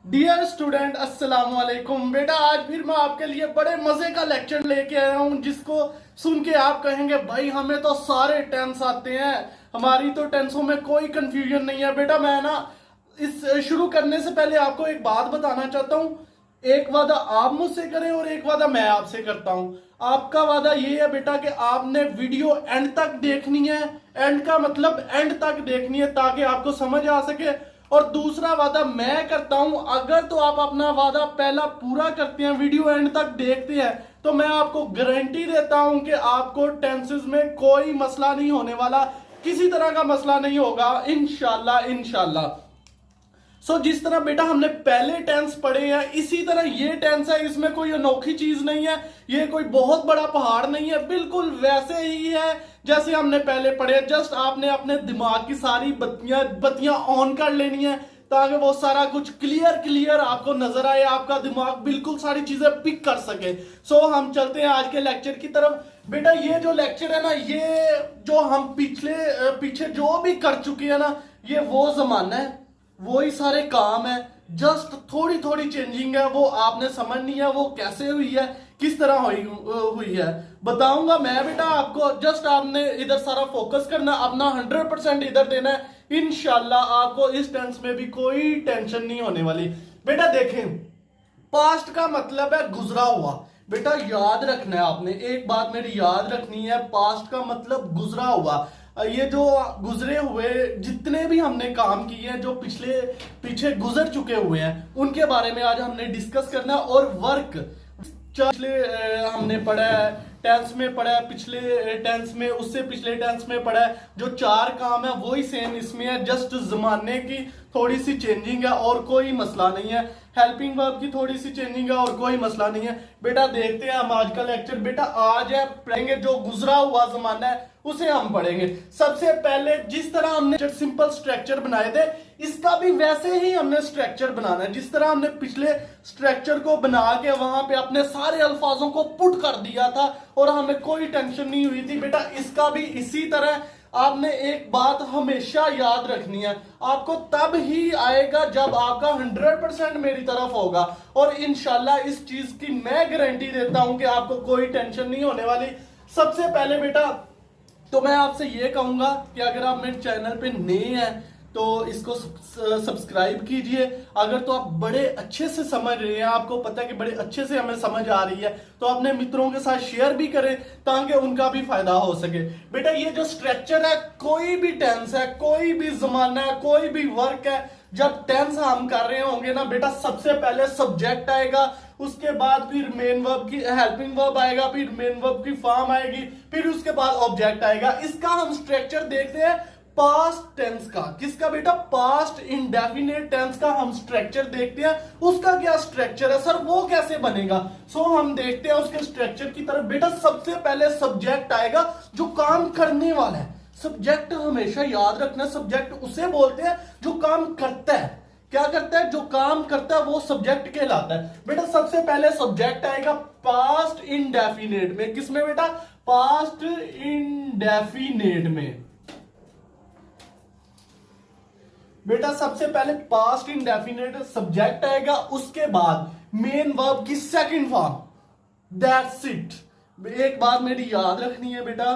Dear student अस्सलाम वालेकुम। बेटा आज फिर मैं आपके लिए बड़े मजे का लेक्चर लेके आया हूँ जिसको सुन के आप कहेंगे भाई हमें तो सारे टेंस आते हैं, हमारी तो टेंसों में कोई कंफ्यूजन नहीं है। बेटा मैं ना इस शुरू करने से पहले आपको एक बात बताना चाहता हूँ। एक वादा आप मुझसे करें और एक वादा मैं आपसे करता हूँ। आपका वादा ये है बेटा कि आपने वीडियो एंड तक देखनी है। एंड का मतलब एंड तक देखनी है ताकि आपको समझ आ सके। और दूसरा वादा मैं करता हूं, अगर तो आप अपना वादा पहला पूरा करते हैं, वीडियो एंड तक देखते हैं, तो मैं आपको गारंटी देता हूं कि आपको टेंसेस में कोई मसला नहीं होने वाला, किसी तरह का मसला नहीं होगा इंशाल्लाह इंशाल्लाह। जिस तरह बेटा हमने पहले टेंस पढ़े हैं इसी तरह ये टेंस है, इसमें कोई अनोखी चीज नहीं है, ये कोई बहुत बड़ा पहाड़ नहीं है, बिल्कुल वैसे ही है जैसे हमने पहले पढ़े। जस्ट आपने अपने दिमाग की सारी बत्तियां ऑन कर लेनी है ताकि वो सारा कुछ क्लियर आपको नजर आए, आपका दिमाग बिल्कुल सारी चीजें पिक कर सके। हम चलते हैं आज के लेक्चर की तरफ। बेटा ये जो लेक्चर है ना, ये जो हम पीछे जो भी कर चुके हैं ना, ये वो जमाना है, वो ही सारे काम है, जस्ट थोड़ी थोड़ी चेंजिंग है, वो आपने समझनी है वो कैसे हुई है, किस तरह हुई है बताऊंगा मैं बेटा आपको। जस्ट आपने इधर सारा फोकस करना, अपना 100% इधर देना है, इंशाल्लाह आपको इस टेंस में भी कोई टेंशन नहीं होने वाली। बेटा देखें, पास्ट का मतलब है गुजरा हुआ। बेटा याद रखना है, आपने एक बात मेरी याद रखनी है, पास्ट का मतलब गुजरा हुआ। ये जो गुजरे हुए जितने भी हमने काम किए हैं, जो पीछे गुजर चुके हुए हैं, उनके बारे में आज हमने डिस्कस करना है। और वर्क पिछले हमने पढ़ा है, टेंस में पढ़ा है, पिछले टेंस में, उससे पिछले टेंस में पढ़ा है, जो चार काम है वही सेम इसमें है, जस्ट जमाने की थोड़ी सी चेंजिंग है और कोई मसला नहीं है। हेल्पिंग वर्ब की थोड़ी सी चेंजिंग है और कोई मसला नहीं है। बेटा देखते हैं हम आज का लेक्चर। बेटा आज है पढ़ेंगे जो गुजरा हुआ जमाना है उसे हम पढ़ेंगे। सबसे पहले जिस तरह हमने सिंपल स्ट्रक्चर बनाए थे, इसका भी वैसे ही हमने स्ट्रक्चर बनाना है। जिस तरह हमने पिछले स्ट्रक्चर को बना के वहां पे अपने सारे अल्फाजों को पुट कर दिया था और हमें कोई टेंशन नहीं हुई थी, बेटा इसका भी इसी तरह। आपने एक बात हमेशा याद रखनी है, आपको तब ही आएगा जब आपका 100% मेरी तरफ होगा, और इंशाल्लाह इस चीज की मैं गारंटी देता हूं कि आपको कोई टेंशन नहीं होने वाली। सबसे पहले बेटा तो मैं आपसे ये कहूंगा कि अगर आप मेरे चैनल पे नए हैं तो इसको सब्सक्राइब कीजिए। अगर तो आप बड़े अच्छे से समझ रहे हैं, आपको पता है कि बड़े अच्छे से हमें समझ आ रही है, तो अपने मित्रों के साथ शेयर भी करें ताकि उनका भी फायदा हो सके। बेटा ये जो स्ट्रक्चर है, कोई भी टेंस है, कोई भी जमाना है, कोई भी वर्क है, जब टेंस हम कर रहे होंगे ना बेटा, सबसे पहले सब्जेक्ट आएगा, उसके बाद फिर मेन वर्ब की हेल्पिंग वर्ब आएगा, फिर मेन वर्ब की फॉर्म आएगी, फिर उसके बाद ऑब्जेक्ट आएगा। इसका हम स्ट्रक्चर देखते हैं पास्ट टेंस का। किसका बेटा? पास्ट इंडेफिनिट टेंस का हम स्ट्रक्चर देखते हैं। उसका क्या स्ट्रक्चर है सर, वो कैसे बनेगा? हम देखते हैं उसके स्ट्रक्चर की तरफ। बेटा सबसे पहले सब्जेक्ट आएगा जो काम करने वाला है। सब्जेक्ट हमेशा याद रखना, सब्जेक्ट उसे बोलते हैं जो काम करता है। क्या करता है? जो काम करता है वो सब्जेक्ट कहलाता है। बेटा सबसे पहले सब्जेक्ट आएगा पास्ट इंडेफिनिट में। किसमें बेटा? पास्ट इंडेफिनिट में। बेटा सबसे पहले पास्ट इंडेफिनिट सब्जेक्ट आएगा, उसके बाद मेन वर्ब की सेकंड फॉर्म, दैट्स इट। एक बात मेरी याद रखनी है बेटा,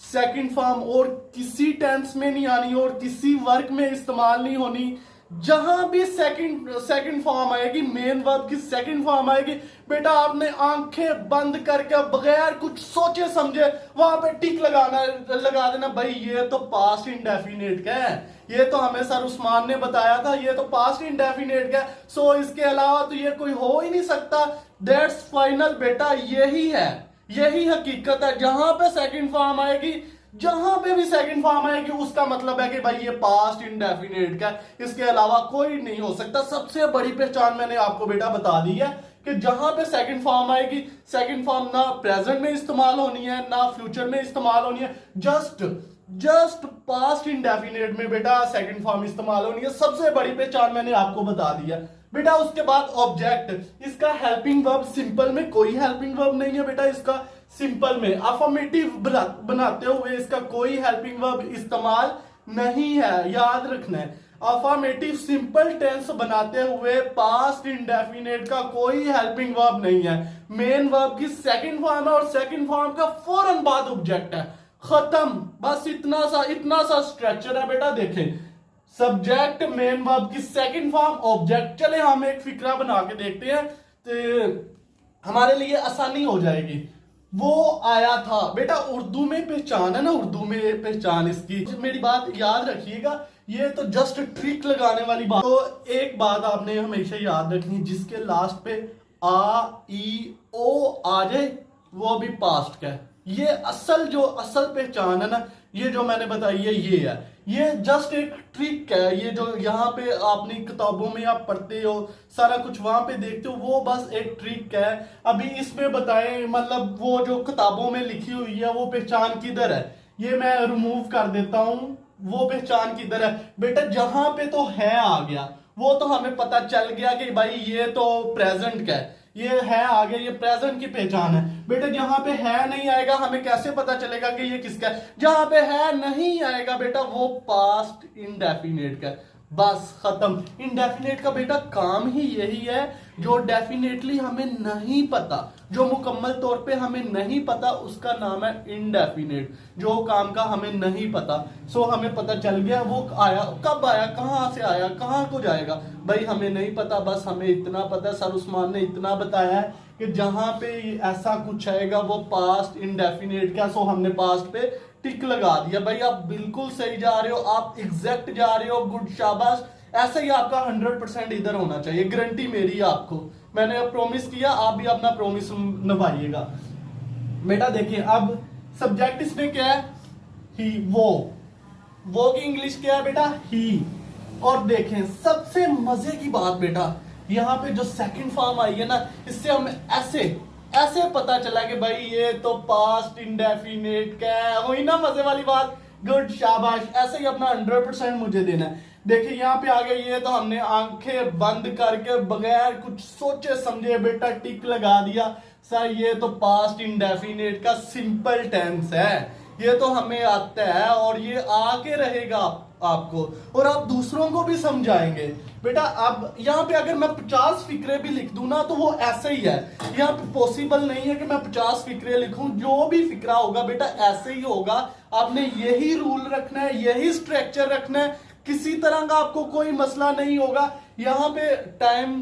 सेकंड फॉर्म और किसी टेंस में नहीं आनी और किसी वर्क में इस्तेमाल नहीं होनी। जहां भी सेकंड फॉर्म आएगी, मेन वर्ब की सेकंड फॉर्म आएगी, बेटा आपने आंखें बंद करके बगैर कुछ सोचे समझे वहां पे टिक लगा देना, भाई ये तो पास्ट इंडेफिनिट का है, ये तो हमें सर उस्मान ने बताया था, ये तो पास्ट इंडेफिनिट का है, इसके अलावा तो ये कोई हो ही नहीं सकता। दैट्स फाइनल बेटा, यही है, यही हकीकत है। जहां पे सेकंड फॉर्म आएगी, जहां पे भी सेकंड फॉर्म आएगी, उसका मतलब है कि भाई ये पास्ट इंडेफिनिट का, इसके अलावा कोई नहीं हो सकता। सबसे बड़ी पहचान मैंने आपको बेटा बता दी है कि जहां पे सेकंड फॉर्म आएगी, सेकंड फॉर्म ना प्रेजेंट में इस्तेमाल होनी है ना फ्यूचर में इस्तेमाल होनी है, जस्ट पास्ट इंडेफिनिट में बेटा सेकंड फॉर्म इस्तेमाल होनी है। सबसे बड़ी पहचान मैंने आपको बता दी है बेटा। उसके बाद ऑब्जेक्ट, इसका हेल्पिंग वर्ब, सिंपल में कोई हेल्पिंग वर्ब नहीं है बेटा, इसका सिंपल में अफर्मेटिव बनाते हुए इसका कोई हेल्पिंग वर्ब इस्तेमाल नहीं है, याद रखना है। अफर्मेटिव सिंपल टेंस बनाते हुए पास्ट इंडेफिनेट का कोई हेल्पिंग वर्ब नहीं है। मेन वर्ब की सेकंड फॉर्म है और सेकंड फॉर्म का फौरन बाद ऑब्जेक्ट है। खत्म, बस इतना सा स्ट्रक्चर है बेटा। देखें, सब्जेक्ट मेन वर्ब की सेकंड फॉर्म ऑब्जेक्ट। चले हम एक फिक्रा बना के देखते हैं तो हमारे लिए आसानी हो जाएगी। वो आया था बेटा, उर्दू में पहचान है ना, उर्दू में पहचान इसकी। मेरी बात याद रखिएगा, ये तो जस्ट ट्रिक लगाने वाली बात। तो एक बात आपने हमेशा याद रखनी, जिसके लास्ट पे आ ई ओ आ जाए वो भी पास्ट का है। ये असल पहचान है ना, ये जो मैंने बताई है ये है। ये जस्ट एक ट्रिक है। ये जो यहाँ पे आपने किताबों में आप पढ़ते हो, सारा कुछ वहां पे देखते हो, वो बस एक ट्रिक है। अभी इसमें बताएं, मतलब वो जो किताबों में लिखी हुई है वो पहचान किधर है, ये मैं रिमूव कर देता हूं। वो पहचान किधर है बेटा, जहां पे तो है आ गया, वो तो हमें पता चल गया कि भाई ये तो प्रेजेंट का है, ये है आ गया, ये प्रेजेंट की पहचान है। बेटा जहां पे है नहीं आएगा, हमें कैसे पता चलेगा कि ये किसका है? जहां पे है नहीं आएगा बेटा, वो पास्ट इंडेफिनेट का है। बस खत्म। इंडेफिनेट का बेटा काम ही यही है, जो डेफिनेटली हमें नहीं पता, जो मुकम्मल तौर पे हमें नहीं पता, उसका नाम है इंडेफिनेट। जो काम का हमें नहीं पता, सो हमें पता चल गया वो आया, कब आया, कहां से आया, कहां को जाएगा, भाई हमें नहीं पता। बस हमें इतना पता, सर उस्मान ने इतना बताया है कि जहां पे ऐसा कुछ आएगा वो पास्ट इंडेफिनेट का, सो हमने पास्ट पे टिक लगा दिया। भाई आप बिल्कुल सही जा रहे हो, आप एग्जैक्ट जा रहे हो, गुड, शाबाश। ऐसा ही आपका 100% इधर होना चाहिए, गारंटी मेरी है आपको। मैंने अब प्रॉमिस किया, आप भी अपना प्रॉमिस निभाइएगा। बेटा देखिए, अब सब्जेक्ट इसमें क्या है, ही, वो की इंग्लिश क्या है बेटा, ही। और देखें सबसे मजे की बात बेटा, यहाँ पे जो सेकंड फॉर्म आई है ना, इससे हमें ऐसे पता चला कि भाई ये तो पास्ट इंडेफिनेट का है। वही ना मजे वाली बात, गुड, शाबाश। ऐसे ही अपना 100% मुझे देना है। देखिए यहाँ पे आ गया, ये तो हमने आंखें बंद करके बगैर कुछ सोचे समझे बेटा टिक लगा दिया। सर ये तो पास्ट इंडेफिनेट का सिंपल टेंस है, ये तो हमें आता है और ये आके रहेगा आपको, और आप दूसरों को भी समझाएंगे। बेटा अब यहाँ पे अगर मैं 50 फिक्रे भी लिख दूं ना, तो वो ऐसे ही है। यहाँ पे पॉसिबल नहीं है कि मैं 50 फिक्रे लिखूं। जो भी फिक्रा होगा बेटा ऐसे ही होगा। आपने यही रूल रखना है, यही स्ट्रक्चर रखना है, किसी तरह का आपको कोई मसला नहीं होगा। यहाँ पे टाइम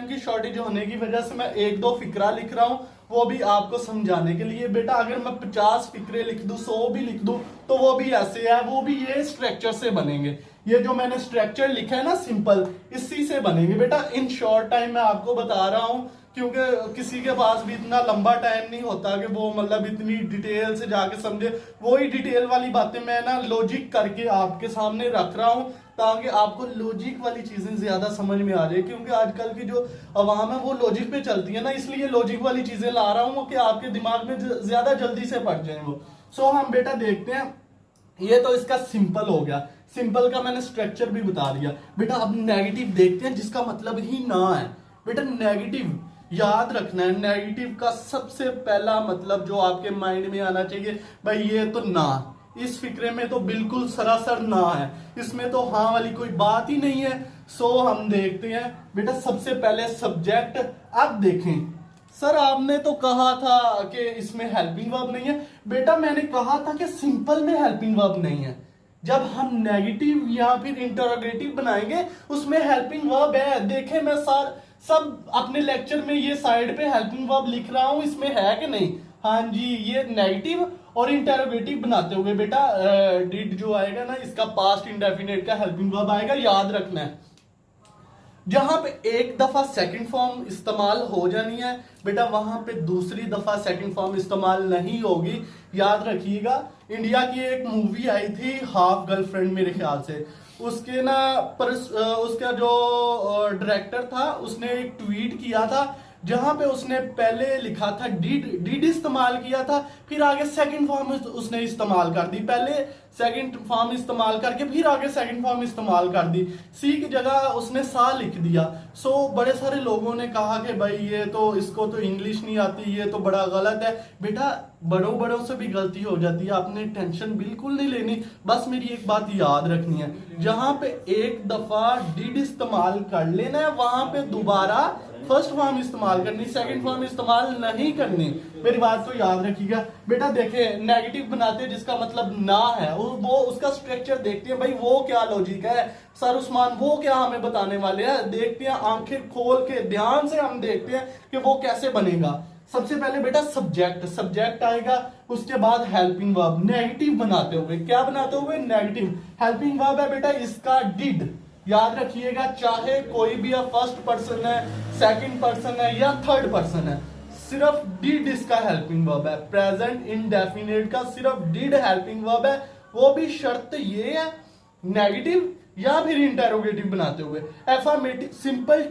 की शॉर्टेज होने की वजह से मैं 1-2 फिक्रा लिख रहा हूं, वो भी आपको समझाने के लिए। बेटा अगर मैं 50 फिक्रे लिख दूं, 100 भी लिख दूं, तो वो भी ऐसे है, वो भी ये स्ट्रक्चर से बनेंगे। ये जो मैंने स्ट्रक्चर लिखा है ना सिंपल, इसी से बनेंगे बेटा। इन शॉर्ट टाइम मैं आपको बता रहा हूं, क्योंकि किसी के पास भी इतना लंबा टाइम नहीं होता कि वो मतलब इतनी डिटेल से जाके समझे। वही डिटेल वाली बातें मैं ना लॉजिक करके आपके सामने रख रहा हूं, ताकि आपको लॉजिक वाली चीजें ज्यादा समझ में आ जाए। क्योंकि आजकल की जो अवाम है वो लॉजिक पे चलती है ना, इसलिए लॉजिक वाली चीजें ला रहा हूं कि आपके दिमाग में ज्यादा जल्दी से पड़ जाए वो। सो हम बेटा देखते हैं, ये तो इसका सिंपल हो गया। सिंपल का मैंने स्ट्रक्चर भी बता दिया। बेटा अब नेगेटिव देखते हैं, जिसका मतलब ही ना है। बेटा नेगेटिव याद रखना है, नेगेटिव का सबसे पहला मतलब जो आपके माइंड में आना चाहिए, भाई ये तो ना, इस फिक्रे में तो बिल्कुल सरासर ना है, इसमें तो हाँ वाली कोई बात ही नहीं है। सो हम देखते हैं बेटा, सबसे पहले सब्जेक्ट। अब देखें सर आपने तो कहा था कि इसमें हेल्पिंग वर्ब नहीं है। बेटा मैंने कहा था कि सिंपल में हेल्पिंग वर्ब नहीं है। जब हम नेगेटिव या फिर इंटरोगेटिव बनाएंगे उसमें हेल्पिंग वर्ब है। देखें मैं सब अपने लेक्चर में ये साइड पे हेल्पिंग वर्ब लिख रहा हूं, इसमें है कि नहीं? हाँ जी, ये नेगेटिव और इंटरोगेटिव बनाते हुए बेटा डिड जो आएगा ना, इसका पास्ट इंडेफिनेट का हेल्पिंग वर्ब आएगा, याद रखना है। जहां पे एक दफा सेकंड फॉर्म इस्तेमाल हो जानी है बेटा, वहां पे दूसरी दफा सेकंड फॉर्म इस्तेमाल नहीं होगी, याद रखिएगा। इंडिया की एक मूवी आई थी हाफ गर्लफ्रेंड मेरे ख्याल से, उसके ना उसका जो डायरेक्टर था उसने एक ट्वीट किया था जहां पे उसने पहले लिखा था डिड इस्तेमाल किया था, फिर आगे सेकंड फॉर्म उसने इस्तेमाल कर दी, पहले सेकंड फॉर्म इस्तेमाल करके फिर आगे सेकंड फॉर्म इस्तेमाल कर दी, सी की जगह उसने सा लिख दिया। सो बड़े सारे लोगों ने कहा कि भाई ये तो इसको तो इंग्लिश नहीं आती, ये तो बड़ा गलत है। बेटा बड़ों बड़ों से भी गलती हो जाती है, आपने टेंशन बिल्कुल नहीं लेनी, बस मेरी एक बात याद रखनी है, जहां पे एक दफा डिड इस्तेमाल कर लेना है वहां पे दोबारा फर्स्ट फॉर्म इस्तेमाल करनी, सेकंड फॉर्म इस्तेमाल नहीं करनी। मेरी बात को याद रखिएगा। बेटा देखे नेगेटिव बनाते हैं जिसका मतलब ना है, वो उसका स्ट्रक्चर देखते हैं, भाई वो क्या लॉजिक है सर उस्मान, वो क्या हमें बताने वाले हैं, देखते हैं आंखें खोल के ध्यान से हम देखते हैं कि वो कैसे बनेगा। सबसे पहले बेटा सब्जेक्ट आएगा, उसके बाद हेल्पिंग वर्ब नेगेटिव बनाते हुए, क्या बनाते हुए नेगेटिव। हेल्पिंग वर्ब है बेटा इसका डिड, याद रखिएगा, चाहे कोई भी फर्स्ट पर्सन है, सेकंड पर्सन है या थर्ड पर्सन है, सिर्फ डिड इसका हेल्पिंग वर्ब है। प्रेजेंट इंडेफिनिट का सिर्फ डिड हेल्पिंग वर्ब है, वो भी शर्त ये है नेगेटिव या फिर इंटेरोगेटिव बनाते हुए। एफर्मेटिव सिंपल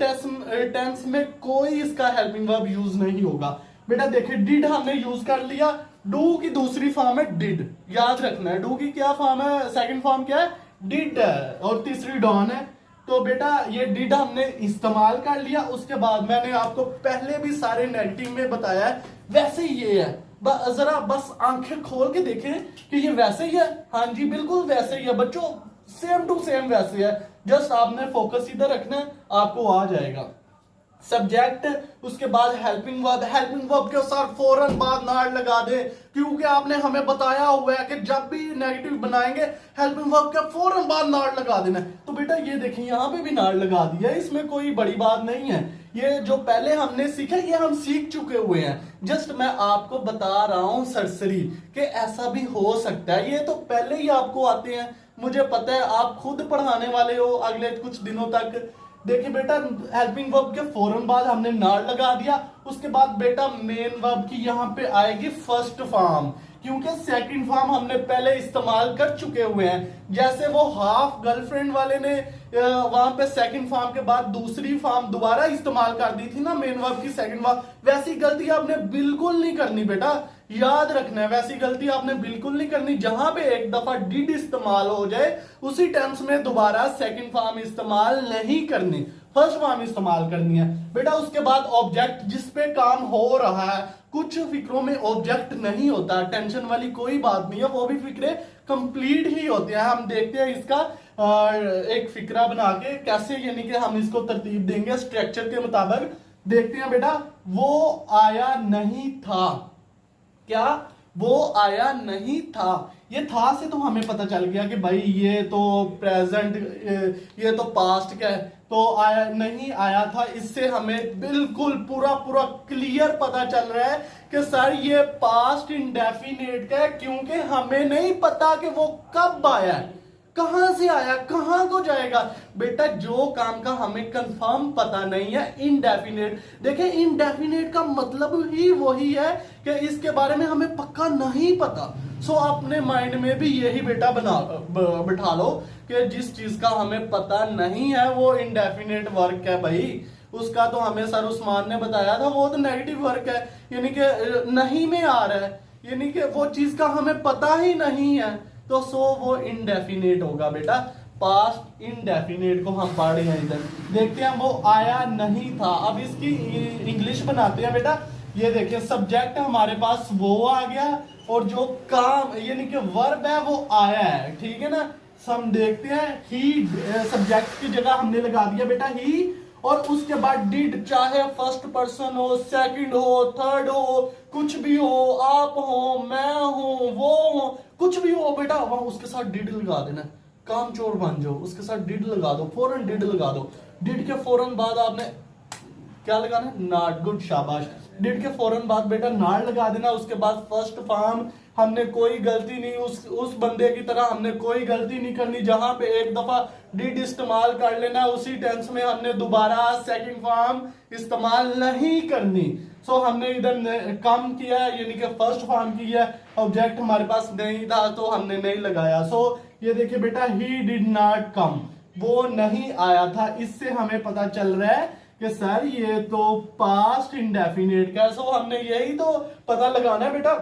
टेंस में कोई इसका हेल्पिंग वर्ब यूज नहीं होगा। बेटा देखिए डिड हमने यूज कर लिया, डू की दूसरी फॉर्म है डिड, याद रखना है। डू की क्या फॉर्म है, सेकंड फॉर्म क्या है, डिड है, और तीसरी डॉन है। तो बेटा ये डिड हमने इस्तेमाल कर लिया, उसके बाद मैंने आपको पहले भी सारे नेगेटिव में बताया है, वैसे ये है, जरा बस आंखें खोल के देखें कि ये वैसे ही है। हाँ जी बिल्कुल वैसे ही है बच्चों, सेम टू सेम वैसे है, जस्ट आपने फोकस इधर रखना है, आपको आ जाएगा। सब्जेक्ट, उसके बाद हेल्पिंग वर्ब के साथ फौरन बाद नाड़ लगा दे, क्योंकि आपने हमें बताया हुआ है कि जब भी नेगेटिव बनाएंगे हेल्पिंग वर्ब के फौरन बाद नाड़ लगा देना। तो बेटा ये देखिए यहाँ पे भी नाड़ लगा दिया, इसमें कोई बड़ी बात नहीं है, ये जो पहले हमने सीखा ये हम सीख चुके हुए हैं, जस्ट मैं आपको बता रहा हूं सरसरी कि ऐसा भी हो सकता है, ये तो पहले ही आपको आते हैं, मुझे पता है आप खुद पढ़ाने वाले हो अगले कुछ दिनों तक। देखिए बेटा हेल्पिंग वर्ब के फौरन बाद हमने नाड़ लगा दिया, उसके बाद बेटा मेन वर्ब की यहाँ पे आएगी फर्स्ट फॉर्म, क्योंकि सेकंड फॉर्म हमने पहले इस्तेमाल कर चुके हुए हैं। जैसे वो हाफ गर्लफ्रेंड वाले ने वहां पे सेकंड फॉर्म के बाद दूसरी फॉर्म दोबारा इस्तेमाल कर दी थी ना मेन वर्ब की सेकंड फॉर्म, वैसी गलती आपने बिल्कुल नहीं करनी बेटा, याद रखना है, वैसी गलती आपने बिल्कुल नहीं करनी। जहां पे एक दफा डिड इस्तेमाल हो जाए उसी टेंस में दोबारा सेकंड फॉर्म इस्तेमाल नहीं करनी, फर्स्ट फॉर्म इस्तेमाल करनी है बेटा। उसके बाद ऑब्जेक्ट जिसपे काम हो रहा है, कुछ फिक्रों में ऑब्जेक्ट नहीं होता, टेंशन वाली कोई बात नहीं है, वो भी फिक्रे कंप्लीट ही होते हैं। हम देखते हैं इसका एक फिक्रा बना के कैसे, यानी कि हम इसको तरतीब देंगे स्ट्रक्चर के मुताबिक। देखते हैं बेटा, वो आया नहीं था, क्या वो आया नहीं था, ये था से तो हमें पता चल गया कि भाई ये तो प्रेजेंट, ये तो पास्ट का है, तो आया नहीं आया था, इससे हमें बिल्कुल पूरा पूरा क्लियर पता चल रहा है कि सर ये पास्ट इंडेफिनिट का है, क्योंकि हमें नहीं पता कि वो कब आया है, कहां से आया, कहां को जाएगा। बेटा जो काम का हमें कंफर्म पता नहीं है, इनडेफिनेट, देखिए इनडेफिनेट का मतलब ही वही है कि इसके बारे में हमें पक्का नहीं पता। सो अपने माइंड में भी यही बेटा बिठा लो कि जिस चीज का हमें पता नहीं है वो इनडेफिनेट वर्क है भाई, उसका तो हमें सर उस्मान ने बताया था, वो तो नेगेटिव वर्क है, यानी कि नहीं में आ रहा है, यानी कि वो चीज का हमें पता ही नहीं है, तो सो वो इनडेफिनेट होगा बेटा। पास्ट इनडेफिनेट को हम पढ़ रहे हैं, इधर देखते हैं वो आया नहीं था। अब इसकी इंग्लिश बनाते हैं बेटा। ये देखिए सब्जेक्ट हमारे पास वो आ गया, और जो काम यानी कि वर्ब है वो आया है, ठीक है ना। हम देखते हैं ही, सब्जेक्ट की जगह हमने लगा दिया बेटा ही, और उसके बाद डिड, चाहे फर्स्ट पर्सन हो, सेकंड हो, थर्ड हो, कुछ भी हो, आप हो, मैं हूं, वो हो, कुछ भी हो बेटा, वहां उसके साथ डिड लगा देना, काम चोर बन जाओ, उसके साथ डिड लगा दो, फौरन डिड लगा दो। डिड के फौरन बाद आपने क्या लगाना, नॉट, गुड, शाबाश। डिड के फौरन बाद बेटा नॉट लगा देना, उसके बाद फर्स्ट फॉर्म, हमने कोई गलती नहीं, उस बंदे की तरह हमने कोई गलती नहीं करनी, जहां पे एक दफा डिड इस्तेमाल कर लेना उसी टेंस में हमने दोबारा सेकंड फॉर्म इस्तेमाल नहीं करनी। सो हमने इधर कम किया, यानी कि फर्स्ट फॉर्म किया, ऑब्जेक्ट हमारे पास नहीं था तो हमने नहीं लगाया। सो ये देखिए बेटा, ही डिड नॉट कम, वो नहीं आया था, इससे हमें पता चल रहा है कि सर ये तो पास्ट इंडेफिनेट का है। सो हमने यही तो पता लगाना है बेटा।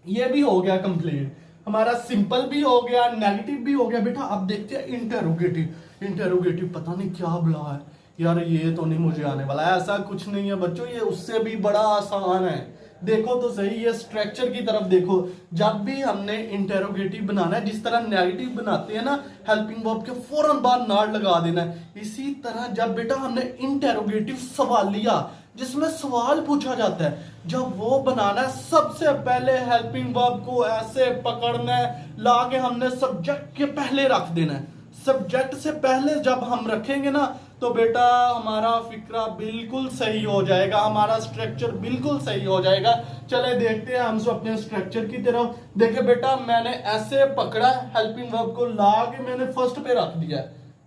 ये भी हो गया कंप्लीट, हमारा सिंपल भी हो गया, नेगेटिव भी हो गया बेटा। अब देखते हैं इंटेरोगेटिव। इंटेरोगेटिव पता नहीं क्या बुला है यार, ये तो नहीं मुझे आने वाला है। ऐसा कुछ नहीं है बच्चों, ये उससे भी बड़ा आसान है। देखो तो सही, ये स्ट्रक्चर की तरफ देखो। जब भी हमने इंटेरोगेटिव बनाना है, जिस तरह नेगेटिव बनाते हैं ना हेल्पिंग वर्ब के फौरन बाद नॉट लगा देना है, इसी तरह जब बेटा हमने इंटेरोगेटिव सवालिया जिसमें सवाल पूछा जाता है, जब वो बनाना है, सबसे पहले हेल्पिंग वर्ब को ऐसे पकड़ना है, लाके हमने सब्जेक्ट के पहले रख देना है। सब्जेक्ट से पहले जब हम रखेंगे ना तो बेटा हमारा फिक्रा बिल्कुल सही हो जाएगा, हमारा स्ट्रक्चर बिल्कुल सही हो जाएगा। चले देखते हैं हम अपने स्ट्रक्चर की तरफ। देखिए बेटा, मैंने ऐसे पकड़ा हेल्पिंग वर्ब को, ला के मैंने फर्स्ट पे रख दिया।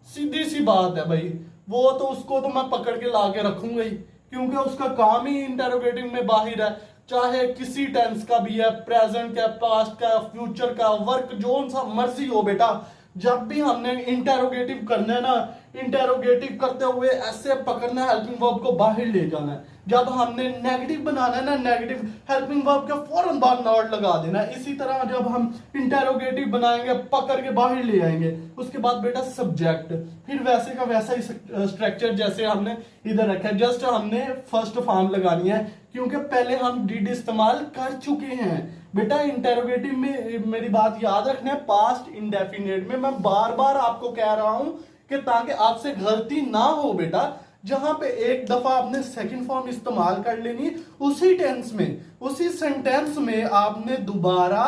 सीधी सी बात है भाई, वो तो उसको तो मैं पकड़ के ला के रखूंगा ही, क्योंकि उसका काम ही इंटेरोगेटिव में बाहर है। चाहे किसी टेंस का भी है, प्रेजेंट का, पास्ट का, फ्यूचर का, वर्क जो सा मर्जी हो बेटा, जब भी हमने इंटेरोगेटिव करना है ना, इंटेरोगेटिव करते हुए ऐसे पकड़ना है, हेल्पिंग वर्ब को बाहर ले जाना है। जब हमने नेगेटिव बनाना है ना, नेगेटिव हेल्पिंग वर्ब के फौरन बाद नॉट लगा देना है। इसी तरह जब हम इंटेरोगेटिव बनाएंगे, पकड़ के बाहर ले आएंगे, उसके बाद बेटा सब्जेक्ट, फिर वैसे का वैसा ही स्ट्रक्चर जैसे हमने इधर रखा है। जस्ट हमने फर्स्ट फॉर्म लगानी है, क्योंकि पहले हम डिड इस्तेमाल कर चुके हैं बेटा। इंटेरोगेटिव में मेरी बात याद रखना है, पास्ट इंडेफिनेट में मैं बार बार आपको कह रहा हूं कि ताकि आपसे गलती ना हो बेटा। जहां पे एक दफा आपने सेकंड फॉर्म इस्तेमाल कर लेनी, उसी टेंस में, उसी सेंटेंस में आपने दोबारा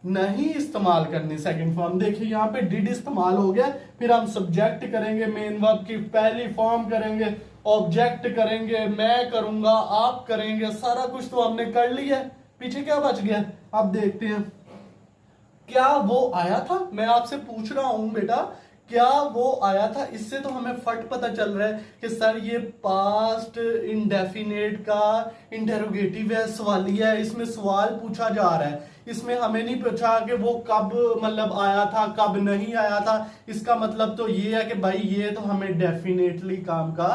नहीं इस्तेमाल करनी सेकंड फॉर्म। देखिए यहाँ पे डिड इस्तेमाल हो गया, फिर हम सब्जेक्ट करेंगे, मेन वर्ब की पहली फॉर्म करेंगे, ऑब्जेक्ट करेंगे, मैं करूंगा, आप करेंगे, सारा कुछ तो हमने कर लिया है। पीछे क्या बच गया? अब देखते हैं क्या वो आया था। मैं आपसे पूछ रहा हूं बेटा, क्या वो आया था? इससे तो हमें फट पता चल रहा है कि सर ये पास्ट इंडेफिनेट का इंटेरोगेटिव है, सवालिया है, इसमें सवाल पूछा जा रहा है। इसमें हमें नहीं पूछा कि वो कब मतलब आया था, कब नहीं आया था। इसका मतलब तो ये है कि भाई ये तो हमें डेफिनेटली काम का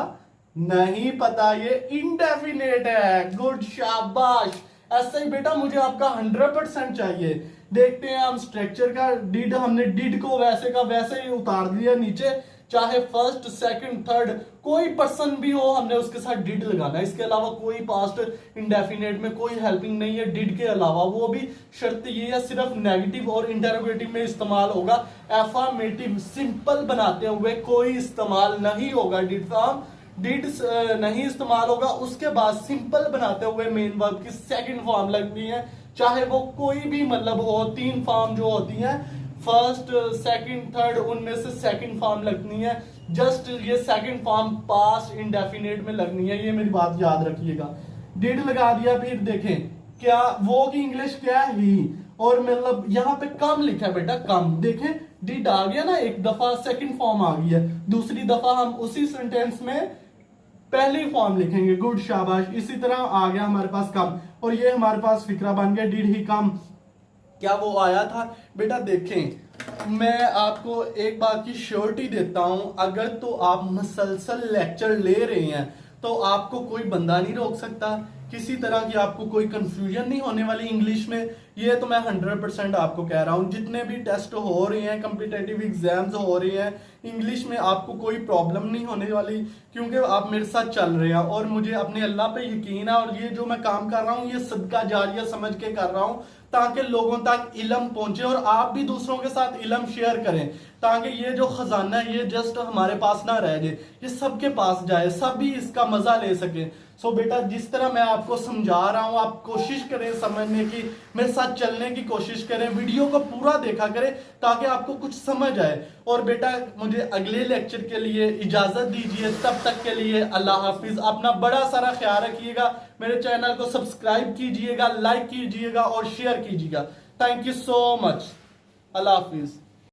नहीं पता, ये इंडेफिनेट है। गुड, शाबाश। ऐसा ही बेटा मुझे आपका 100% चाहिए। देखते हैं हम स्ट्रक्चर का। डिड, हमने डिड को वैसे का वैसे ही उतार दिया नीचे, चाहे फर्स्ट, सेकंड, थर्ड कोई पर्सन भी हो, हमने उसके साथ डिड लगाना है। इसके अलावा कोई पास्ट इंडेफिनेट में कोई हेल्पिंग नहीं है डिड के अलावा। वो भी शर्त ये है सिर्फ नेगेटिव और इंटेरोगेटिव में इस्तेमाल होगा। एफर्मेटिव सिंपल बनाते हुए कोई इस्तेमाल नहीं होगा डिड फॉर्म, डिड नहीं इस्तेमाल होगा। उसके बाद सिंपल बनाते हुए मेन वर्ब की सेकंड फॉर्म लगनी है, चाहे वो कोई भी मतलब हो। 3 फॉर्म जो होती हैं, फर्स्ट, सेकंड, थर्ड, उनमें से सेकंड फॉर्म लगनी है। जस्ट ये सेकंड फॉर्म पास्ट इंडेफिनेट में लगनी है, ये मेरी बात याद रखिएगा। डिड लगा दिया, फिर देखें क्या वो की इंग्लिश क्या है, ही, और मतलब यहाँ पे कम लिखा है बेटा, कम। देखें डिड आ गया ना एक दफा, सेकंड फॉर्म आ गई है, दूसरी दफा हम उसी सेंटेंस में पहली फॉर्म लिखेंगे। गुड, शाबाश। इसी तरह आ गया हमारे पास कम, और ये हमारे पास फिक्रा बन गया, डिड ही कम। क्या वो आया था बेटा? देखें मैं आपको एक बात की श्योरिटी देता हूं, अगर तो आप मसलसल लेक्चर ले रहे हैं तो आपको कोई बंदा नहीं रोक सकता, किसी तरह की आपको कोई कंफ्यूजन नहीं होने वाली इंग्लिश में। ये तो मैं 100% आपको कह रहा हूं। जितने भी टेस्ट हो रहे हैं, कॉम्पिटिटिव एग्जाम्स हो रहे हैं, इंग्लिश में आपको कोई प्रॉब्लम नहीं होने वाली, क्योंकि आप मेरे साथ चल रहे हैं और मुझे अपने अल्लाह पे यकीन है। और ये जो मैं काम कर रहा हूँ ये सदका जारिया समझ के कर रहा हूँ, ताकि लोगों तक इल्म पहुंचे और आप भी दूसरों के साथ इल्म शेयर करें, ताकि ये जो खजाना है ये जस्ट हमारे पास ना रह जाए, ये सबके पास जाए, सब भी इसका मजा ले सके। सो बेटा जिस तरह मैं आपको समझा रहा हूं, आप कोशिश करें समझने की, मेरे साथ चलने की कोशिश करें, वीडियो को पूरा देखा करें ताकि आपको कुछ समझ आए। और बेटा मुझे अगले लेक्चर के लिए इजाजत दीजिए, तब तक के लिए अल्लाह हाफिज। अपना बड़ा सारा ख्याल रखिएगा, मेरे चैनल को सब्सक्राइब कीजिएगा, लाइक कीजिएगा और शेयर कीजिएगा। Thank you so much. Allah Hafiz.